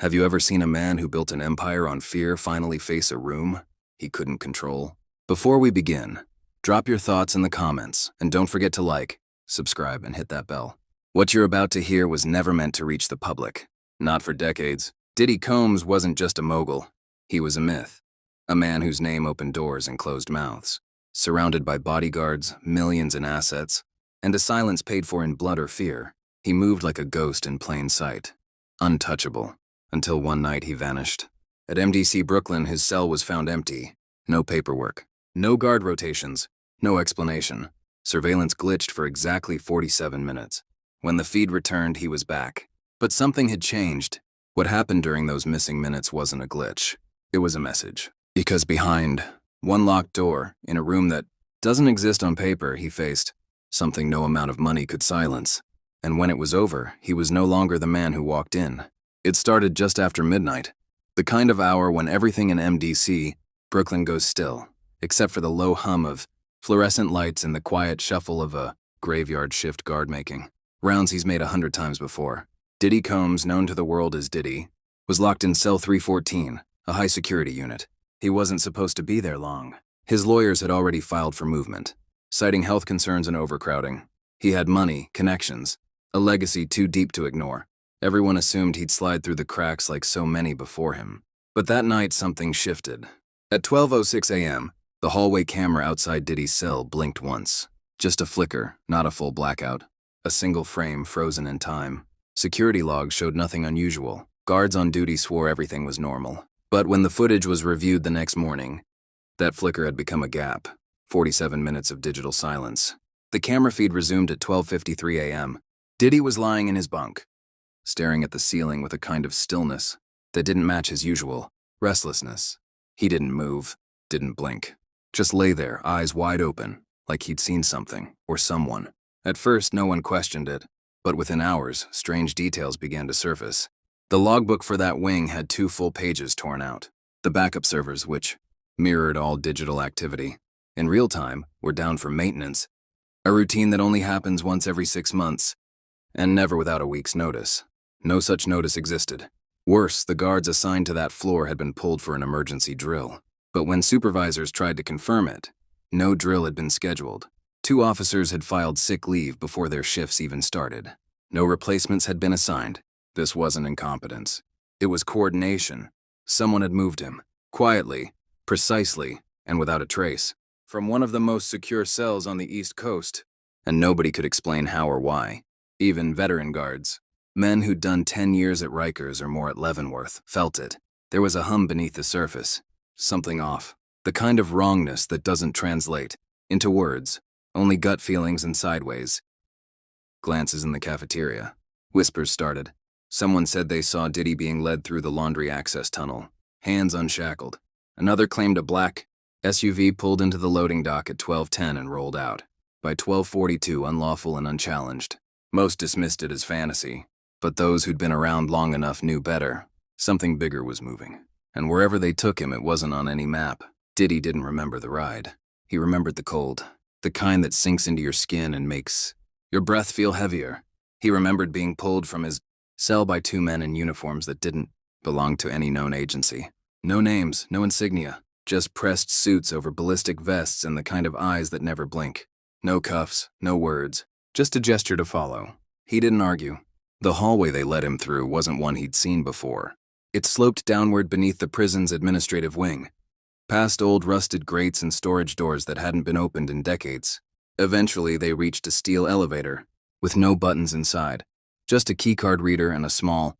Have you ever seen a man who built an empire on fear finally face a room he couldn't control? Before we begin, drop your thoughts in the comments and don't forget to like, subscribe, and hit that bell. What you're about to hear was never meant to reach the public. Not for decades. Diddy Combs wasn't just a mogul. He was a myth. A man whose name opened doors and closed mouths. Surrounded by bodyguards, millions in assets, and a silence paid for in blood or fear, he moved like a ghost in plain sight. Untouchable. Until one night he vanished. At MDC Brooklyn, his cell was found empty. No paperwork. No guard rotations. No explanation. Surveillance glitched for exactly 47 minutes. When the feed returned, he was back. But something had changed. What happened during those missing minutes wasn't a glitch. It was a message. Because behind one locked door, in a room that doesn't exist on paper, he faced something no amount of money could silence. And when it was over, he was no longer the man who walked in. It started just after midnight, the kind of hour when everything in MDC Brooklyn goes still, except for the low hum of fluorescent lights and the quiet shuffle of a graveyard shift guard making. Rounds he's made 100 times before. Diddy Combs, known to the world as Diddy, was locked in cell 314, a high-security unit. He wasn't supposed to be there long. His lawyers had already filed for movement, citing health concerns and overcrowding. He had money, connections, a legacy too deep to ignore. Everyone assumed he'd slide through the cracks like so many before him. But that night, something shifted. At 12:06 a.m., the hallway camera outside Diddy's cell blinked once. Just a flicker, not a full blackout. A single frame frozen in time. Security logs showed nothing unusual. Guards on duty swore everything was normal. But when the footage was reviewed the next morning, that flicker had become a gap. 47 minutes of digital silence. The camera feed resumed at 12:53 a.m. Diddy was lying in his bunk, staring at the ceiling with a kind of stillness that didn't match his usual restlessness. He didn't move, didn't blink. Just lay there, eyes wide open, like he'd seen something or someone. At first, no one questioned it, but within hours, strange details began to surface. The logbook for that wing had 2 full pages torn out. The backup servers, which mirrored all digital activity, in real time, were down for maintenance, a routine that only happens once every 6 months, and never without a week's notice. No such notice existed. Worse, the guards assigned to that floor had been pulled for an emergency drill. But when supervisors tried to confirm it, no drill had been scheduled. 2 officers had filed sick leave before their shifts even started. No replacements had been assigned. This wasn't incompetence. It was coordination. Someone had moved him, quietly, precisely, and without a trace, from one of the most secure cells on the East Coast, and nobody could explain how or why. Even veteran guards, men who'd done 10 years at Rikers or more at Leavenworth, felt it. There was a hum beneath the surface. Something off. The kind of wrongness that doesn't translate into words, only gut feelings and sideways glances in the cafeteria. Whispers started. Someone said they saw Diddy being led through the laundry access tunnel, hands unshackled. Another claimed a black SUV pulled into the loading dock at 12:10 and rolled out. By 12:42, unlawful and unchallenged. Most dismissed it as fantasy, but those who'd been around long enough knew better. Something bigger was moving, and wherever they took him, it wasn't on any map. Diddy didn't remember the ride. He remembered the cold, the kind that sinks into your skin and makes your breath feel heavier. He remembered being pulled from his cell by 2 men in uniforms that didn't belong to any known agency. No names, no insignia, just pressed suits over ballistic vests and the kind of eyes that never blink. No cuffs, no words. Just a gesture to follow. He didn't argue. The hallway they led him through wasn't one he'd seen before. It sloped downward beneath the prison's administrative wing, past old rusted grates and storage doors that hadn't been opened in decades. Eventually, they reached a steel elevator, with no buttons inside, just a keycard reader and a small,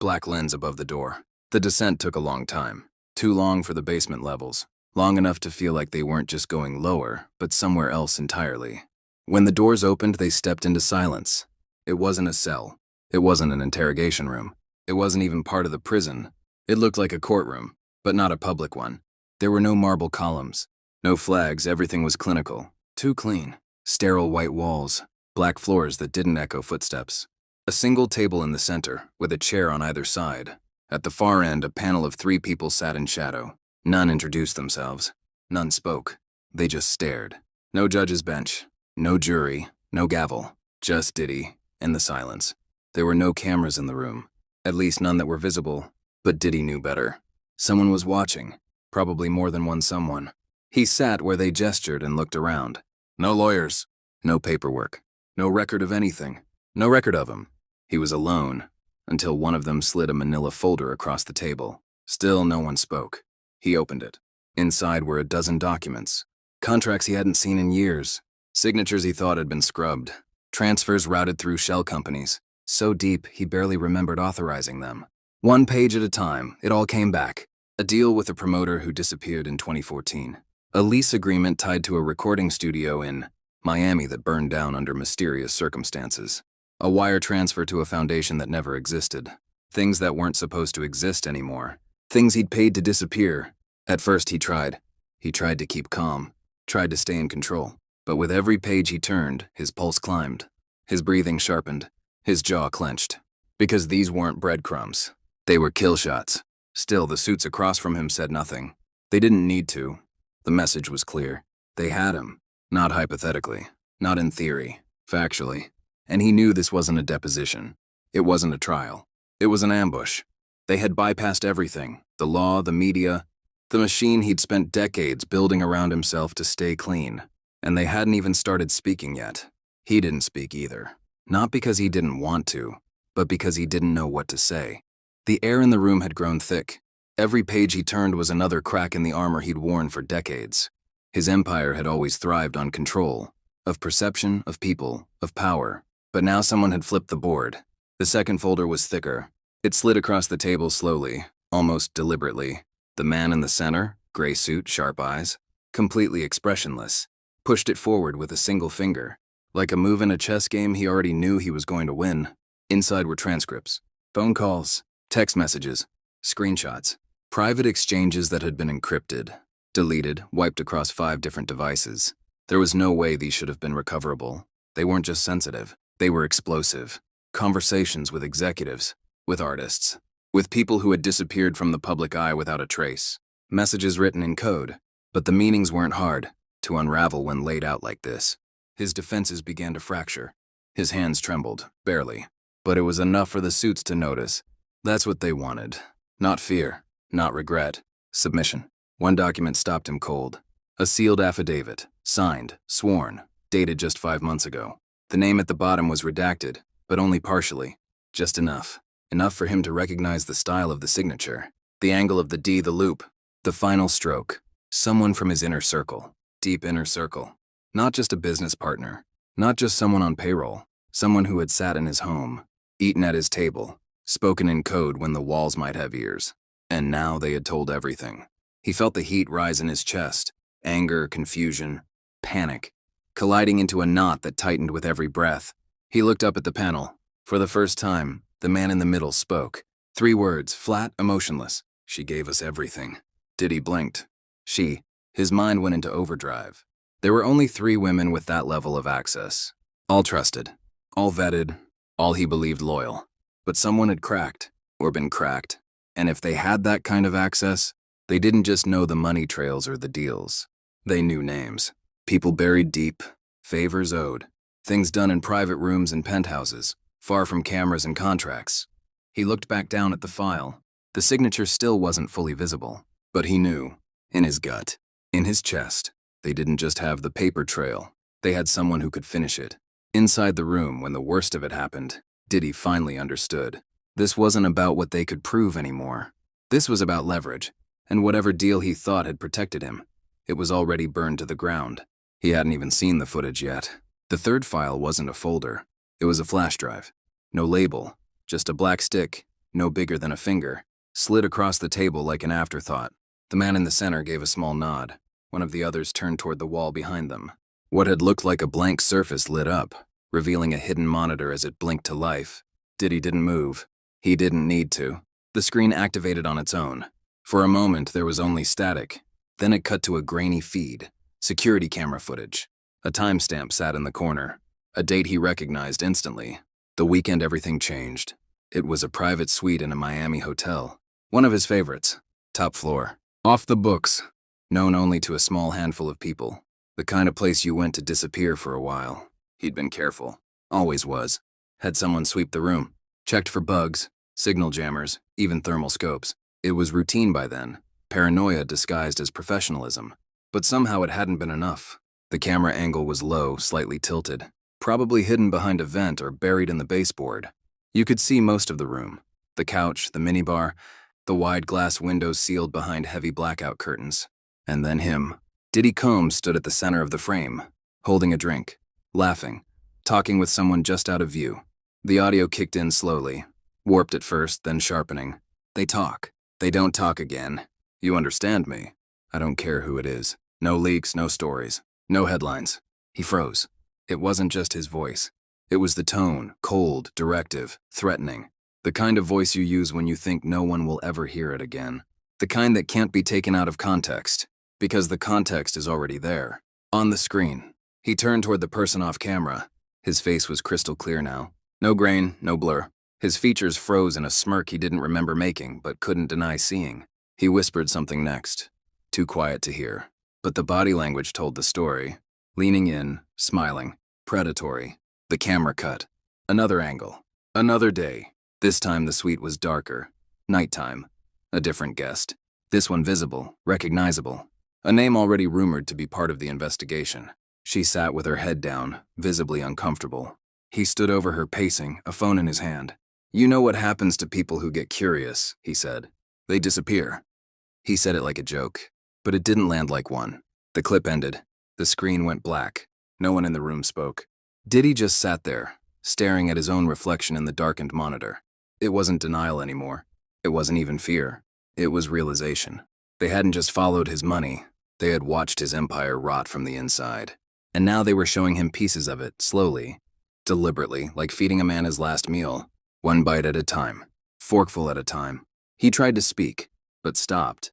black lens above the door. The descent took a long time. Too long for the basement levels. Long enough to feel like they weren't just going lower, but somewhere else entirely. When the doors opened, they stepped into silence. It wasn't a cell. It wasn't an interrogation room. It wasn't even part of the prison. It looked like a courtroom, but not a public one. There were no marble columns, no flags, everything was clinical. Too clean. Sterile white walls, black floors that didn't echo footsteps. A single table in the center, with a chair on either side. At the far end, a panel of 3 people sat in shadow. None introduced themselves. None spoke. They just stared. No judge's bench. No jury, no gavel, just Diddy and the silence. There were no cameras in the room, at least none that were visible. But Diddy knew better. Someone was watching, probably more than one someone. He sat where they gestured and looked around. No lawyers, no paperwork, no record of anything, no record of him. He was alone, until one of them slid a manila folder across the table. Still no one spoke. He opened it. Inside were a dozen documents. Contracts he hadn't seen in years. Signatures he thought had been scrubbed. Transfers routed through shell companies. So deep, he barely remembered authorizing them. One page at a time, it all came back. A deal with a promoter who disappeared in 2014. A lease agreement tied to a recording studio in Miami that burned down under mysterious circumstances. A wire transfer to a foundation that never existed. Things that weren't supposed to exist anymore. Things he'd paid to disappear. At first he tried. He tried to keep calm. Tried to stay in control. But with every page he turned, his pulse climbed. His breathing sharpened. His jaw clenched. Because these weren't breadcrumbs. They were kill shots. Still, the suits across from him said nothing. They didn't need to. The message was clear. They had him. Not hypothetically. Not in theory. Factually. And he knew this wasn't a deposition. It wasn't a trial. It was an ambush. They had bypassed everything. The law, the media, the machine he'd spent decades building around himself to stay clean. And they hadn't even started speaking yet. He didn't speak either. Not because he didn't want to, but because he didn't know what to say. The air in the room had grown thick. Every page he turned was another crack in the armor he'd worn for decades. His empire had always thrived on control, of perception, of people, of power. But now someone had flipped the board. The second folder was thicker. It slid across the table slowly, almost deliberately. The man in the center, gray suit, sharp eyes, completely expressionless, pushed it forward with a single finger. Like a move in a chess game he already knew he was going to win. Inside were transcripts, phone calls, text messages, screenshots, private exchanges that had been encrypted, deleted, wiped across 5 different devices. There was no way these should have been recoverable. They weren't just sensitive, they were explosive. Conversations with executives, with artists, with people who had disappeared from the public eye without a trace. Messages written in code, but the meanings weren't hard to unravel when laid out like this. His defenses began to fracture. His hands trembled, barely. But it was enough for the suits to notice. That's what they wanted. Not fear, not regret, submission. One document stopped him cold. A sealed affidavit, signed, sworn, dated just 5 months ago. The name at the bottom was redacted, but only partially. Just enough. Enough for him to recognize the style of the signature, the angle of the D, the loop, the final stroke. Someone from his inner circle, deep inner circle. Not just a business partner, not just someone on payroll, someone who had sat in his home, eaten at his table, spoken in code when the walls might have ears. And now they had told everything. He felt the heat rise in his chest, anger, confusion, panic, colliding into a knot that tightened with every breath. He looked up at the panel. For the first time, the man in the middle spoke. 3 words, flat, emotionless. She gave us everything. Diddy blinked. She. His mind went into overdrive. There were only 3 women with that level of access. All trusted, all vetted, all he believed loyal. But someone had cracked, or been cracked. And if they had that kind of access, they didn't just know the money trails or the deals. They knew names. People buried deep, favors owed, things done in private rooms and penthouses, far from cameras and contracts. He looked back down at the file. The signature still wasn't fully visible. But he knew, in his gut, in his chest, they didn't just have the paper trail. They had someone who could finish it. Inside the room, when the worst of it happened, Diddy finally understood. This wasn't about what they could prove anymore. This was about leverage, and whatever deal he thought had protected him. It was already burned to the ground. He hadn't even seen the footage yet. The third file wasn't a folder. It was a flash drive. No label, just a black stick, no bigger than a finger, slid across the table like an afterthought. The man in the center gave a small nod. One of the others turned toward the wall behind them. What had looked like a blank surface lit up, revealing a hidden monitor as it blinked to life. Diddy didn't move. He didn't need to. The screen activated on its own. For a moment, there was only static. Then it cut to a grainy feed, security camera footage. A timestamp sat in the corner, a date he recognized instantly. The weekend everything changed. It was a private suite in a Miami hotel. One of his favorites, top floor. Off the books, known only to a small handful of people. The kind of place you went to disappear for a while. He'd been careful, always was. Had someone sweep the room, checked for bugs, signal jammers, even thermal scopes. It was routine by then, paranoia disguised as professionalism. But somehow it hadn't been enough. The camera angle was low, slightly tilted, probably hidden behind a vent or buried in the baseboard. You could see most of the room. The couch, the minibar, the wide glass windows sealed behind heavy blackout curtains. And then him. Diddy Combs stood at the center of the frame, holding a drink, laughing, talking with someone just out of view. The audio kicked in slowly, warped at first, then sharpening. They talk. They don't talk again. You understand me? I don't care who it is. No leaks, no stories, no headlines. He froze. It wasn't just his voice. It was the tone, cold, directive, threatening. The kind of voice you use when you think no one will ever hear it again. The kind that can't be taken out of context, because the context is already there. On the screen. He turned toward the person off camera. His face was crystal clear now. No grain, no blur. His features froze in a smirk he didn't remember making, but couldn't deny seeing. He whispered something next. Too quiet to hear. But the body language told the story. Leaning in, smiling, predatory. The camera cut. Another angle. Another day. This time the suite was darker. Nighttime. A different guest. This one visible, recognizable. A name already rumored to be part of the investigation. She sat with her head down, visibly uncomfortable. He stood over her pacing, a phone in his hand. You know what happens to people who get curious, he said. They disappear. He said it like a joke, but it didn't land like one. The clip ended. The screen went black. No one in the room spoke. Diddy just sat there, staring at his own reflection in the darkened monitor. It wasn't denial anymore. It wasn't even fear. It was realization. They hadn't just followed his money. They had watched his empire rot from the inside. And now they were showing him pieces of it, slowly, deliberately, like feeding a man his last meal, one bite at a time, forkful at a time. He tried to speak, but stopped.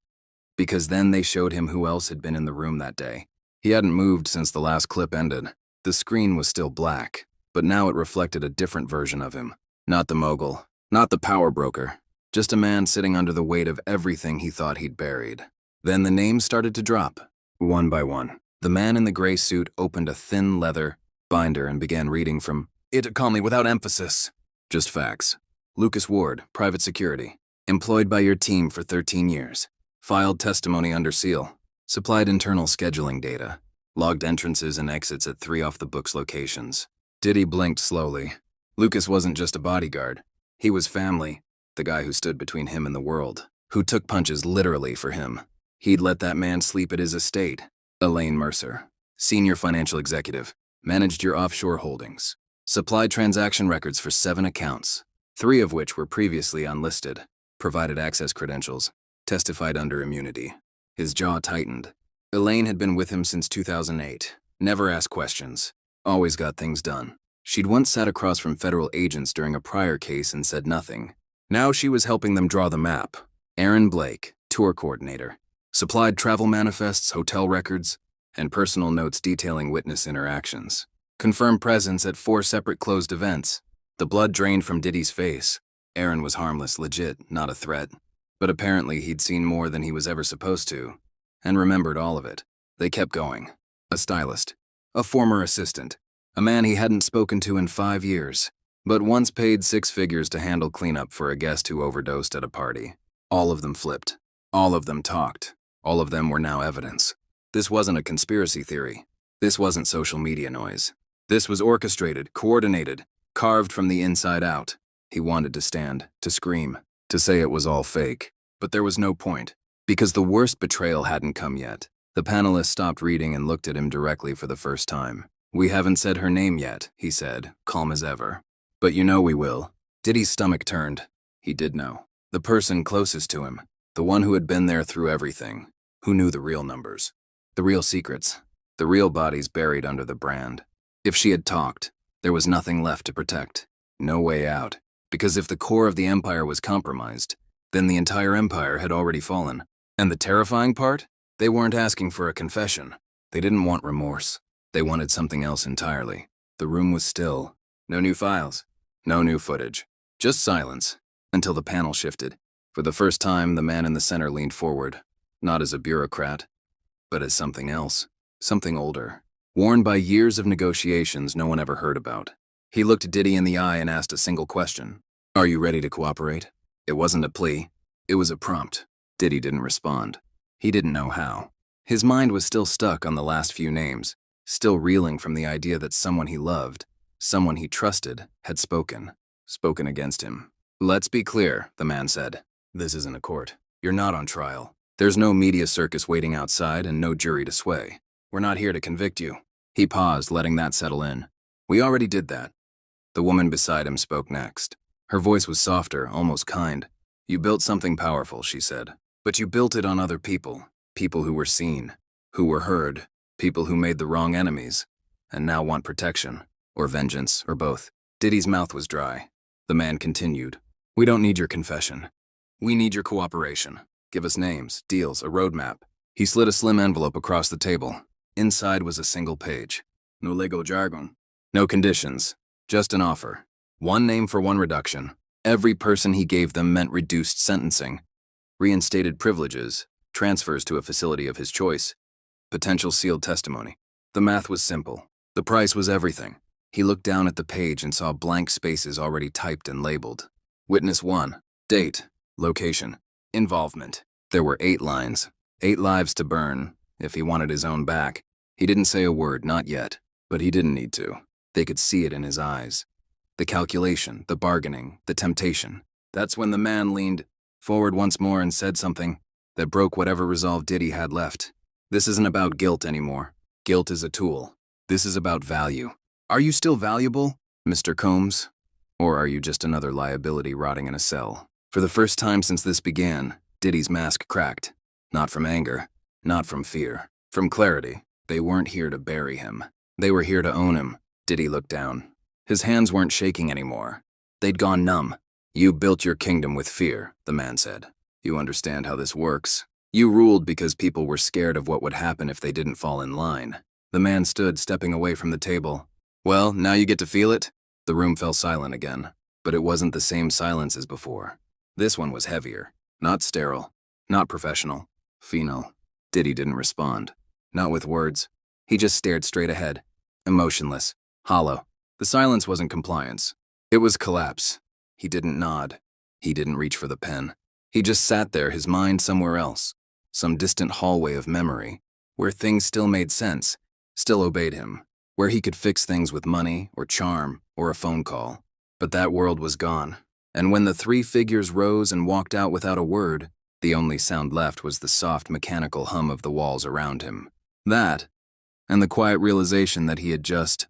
Because then they showed him who else had been in the room that day. He hadn't moved since the last clip ended. The screen was still black, but now it reflected a different version of him. Not the mogul, not the power broker, just a man sitting under the weight of everything he thought he'd buried. Then the names started to drop, one by one. The man in the gray suit opened a thin leather binder and began reading from it calmly without emphasis. Just facts. Lucas Ward, private security. Employed by your team for 13 years. Filed testimony under seal. Supplied internal scheduling data. Logged entrances and exits at 3 off-the-books locations. Diddy blinked slowly. Lucas wasn't just a bodyguard. He was family, the guy who stood between him and the world, who took punches literally for him. He'd let that man sleep at his estate. Elaine Mercer, senior financial executive, managed your offshore holdings. Supplied transaction records for 7 accounts, 3 of which were previously unlisted. Provided access credentials. Testified under immunity. His jaw tightened. Elaine had been with him since 2008. Never asked questions. Always got things done. She'd once sat across from federal agents during a prior case and said nothing. Now she was helping them draw the map. Aaron Blake, tour coordinator. Supplied travel manifests, hotel records, and personal notes detailing witness interactions. Confirmed presence at 4 separate closed events. The blood drained from Diddy's face. Aaron was harmless, legit, not a threat. But apparently he'd seen more than he was ever supposed to, and remembered all of it. They kept going. A stylist. A former assistant. A man he hadn't spoken to in 5 years, but once paid 6 figures to handle cleanup for a guest who overdosed at a party. All of them flipped. All of them talked. All of them were now evidence. This wasn't a conspiracy theory. This wasn't social media noise. This was orchestrated, coordinated, carved from the inside out. He wanted to stand, to scream, to say it was all fake. But there was no point, because the worst betrayal hadn't come yet. The panelist stopped reading and looked at him directly for the first time. We haven't said her name yet, he said, calm as ever. But you know we will. Diddy's stomach turned. He did know. The person closest to him, the one who had been there through everything, who knew the real numbers, the real secrets, the real bodies buried under the brand. If she had talked, there was nothing left to protect. No way out. Because if the core of the empire was compromised, then the entire empire had already fallen. And the terrifying part? They weren't asking for a confession. They didn't want remorse. They wanted something else entirely. The room was still. No new files. No new footage. Just silence. Until the panel shifted. For the first time, the man in the center leaned forward. Not as a bureaucrat, but as something else. Something older. Worn by years of negotiations no one ever heard about. He looked Diddy in the eye and asked a single question. Are you ready to cooperate? It wasn't a plea. It was a prompt. Diddy didn't respond. He didn't know how. His mind was still stuck on the last few names, still reeling from the idea that someone he loved, someone he trusted, had spoken against him. "Let's be clear," the man said. "This isn't a court. You're not on trial. There's no media circus waiting outside and no jury to sway. We're not here to convict you." He paused, letting that settle in. "We already did that." The woman beside him spoke next. Her voice was softer, almost kind. "You built something powerful," she said. "But you built it on other people. People who were seen, who were heard, people who made the wrong enemies, and now want protection, or vengeance, or both." Diddy's mouth was dry. The man continued. "We don't need your confession. We need your cooperation. Give us names, deals, a roadmap." He slid a slim envelope across the table. Inside was a single page. No legal jargon. No conditions. Just an offer. One name for one reduction. Every person he gave them meant reduced sentencing, reinstated privileges, transfers to a facility of his choice, potential sealed testimony. The math was simple. The price was everything. He looked down at the page and saw blank spaces already typed and labeled. Witness 1. Date. Location. Involvement. There were 8 lines. 8 lives to burn, if he wanted his own back. He didn't say a word, not yet. But he didn't need to. They could see it in his eyes. The calculation, the bargaining, the temptation. That's when the man leaned forward once more and said something that broke whatever resolve Diddy had left. "This isn't about guilt anymore. Guilt is a tool. This is about value. Are you still valuable, Mr. Combs? Or are you just another liability rotting in a cell?" For the first time since this began, Diddy's mask cracked. Not from anger, not from fear, from clarity. They weren't here to bury him. They were here to own him. Diddy looked down. His hands weren't shaking anymore. They'd gone numb. "You built your kingdom with fear," the man said. "You understand how this works. You ruled because people were scared of what would happen if they didn't fall in line." The man stood, stepping away from the table. "Well, now you get to feel it?" The room fell silent again, but it wasn't the same silence as before. This one was heavier. Not sterile. Not professional. Final. Diddy didn't respond. Not with words. He just stared straight ahead. Emotionless. Hollow. The silence wasn't compliance. It was collapse. He didn't nod. He didn't reach for the pen. He just sat there, his mind somewhere else. Some distant hallway of memory, where things still made sense, still obeyed him, where he could fix things with money or charm or a phone call. But that world was gone. And when the 3 figures rose and walked out without a word, the only sound left was the soft mechanical hum of the walls around him. That, and the quiet realization that he had just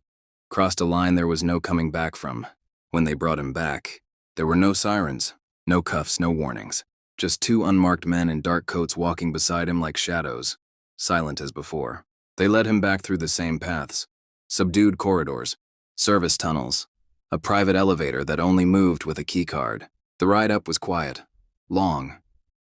crossed a line there was no coming back from. When they brought him back, there were no sirens, no cuffs, no warnings. Just 2 unmarked men in dark coats walking beside him like shadows, silent as before. They led him back through the same paths, subdued corridors, service tunnels, a private elevator that only moved with a keycard. The ride up was quiet, long,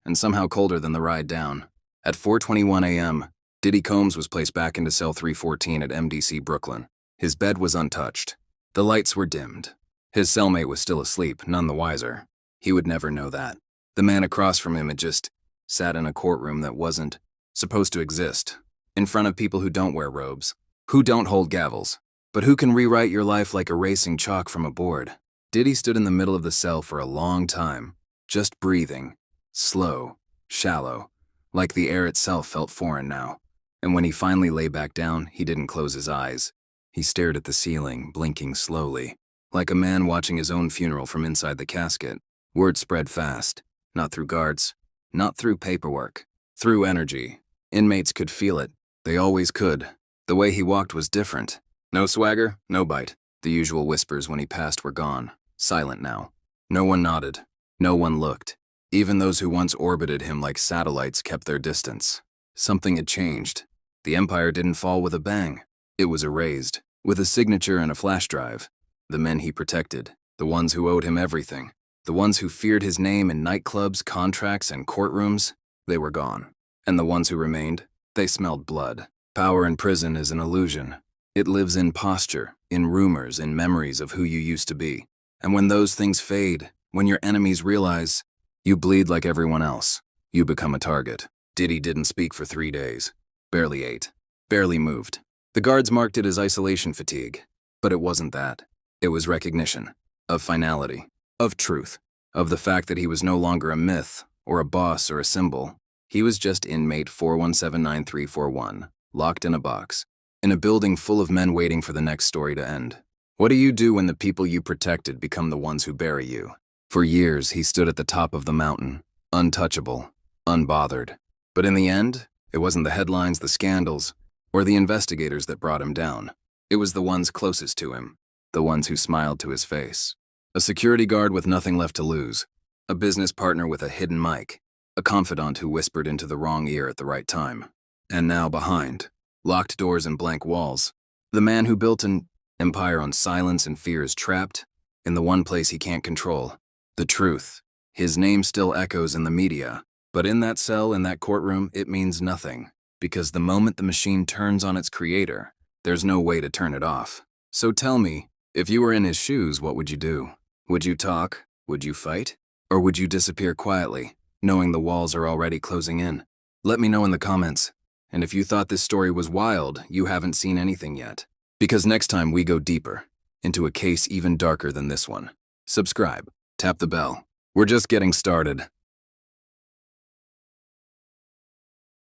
and somehow colder than the ride down. At 4:21 a.m., Diddy Combs was placed back into cell 314 at MDC Brooklyn. His bed was untouched. The lights were dimmed. His cellmate was still asleep, none the wiser. He would never know that. The man across from him had just sat in a courtroom that wasn't supposed to exist, in front of people who don't wear robes, who don't hold gavels, but who can rewrite your life like erasing chalk from a board. Diddy stood in the middle of the cell for a long time, just breathing, slow, shallow, like the air itself felt foreign now. And when he finally lay back down, he didn't close his eyes. He stared at the ceiling, blinking slowly, like a man watching his own funeral from inside the casket. Word spread fast, not through guards, not through paperwork, through energy. Inmates could feel it. They always could. The way he walked was different. No swagger, no bite. The usual whispers when he passed were gone, silent now. No one nodded. No one looked. Even those who once orbited him like satellites kept their distance. Something had changed. The empire didn't fall with a bang. It was erased, with a signature and a flash drive. The men he protected, the ones who owed him everything, the ones who feared his name in nightclubs, contracts, and courtrooms, they were gone. And the ones who remained, they smelled blood. Power in prison is an illusion. It lives in posture, in rumors, in memories of who you used to be. And when those things fade, when your enemies realize, you bleed like everyone else. You become a target. Diddy didn't speak for 3 days. Barely ate. Barely moved. The guards marked it as isolation fatigue. But it wasn't that. It was recognition. Of finality. Of truth. of the fact that he was no longer a myth, or a boss, or a symbol. He was just inmate 4179341, locked in a box, in a building full of men waiting for the next story to end. What do you do when the people you protected become the ones who bury you? For years, he stood at the top of the mountain, untouchable, unbothered. But in the end, it wasn't the headlines, the scandals, or the investigators that brought him down. It was the ones closest to him, the ones who smiled to his face. A security guard with nothing left to lose, a business partner with a hidden mic, a confidant who whispered into the wrong ear at the right time. And now behind, locked doors and blank walls, the man who built an empire on silence and fear is trapped in the one place he can't control, the truth. His name still echoes in the media, but in that cell, in that courtroom, it means nothing, because the moment the machine turns on its creator, there's no way to turn it off. So tell me, if you were in his shoes, what would you do? Would you talk? Would you fight? Or would you disappear quietly, knowing the walls are already closing in? Let me know in the comments. And if you thought this story was wild, you haven't seen anything yet. Because next time we go deeper, into a case even darker than this one. Subscribe, tap the bell. We're just getting started.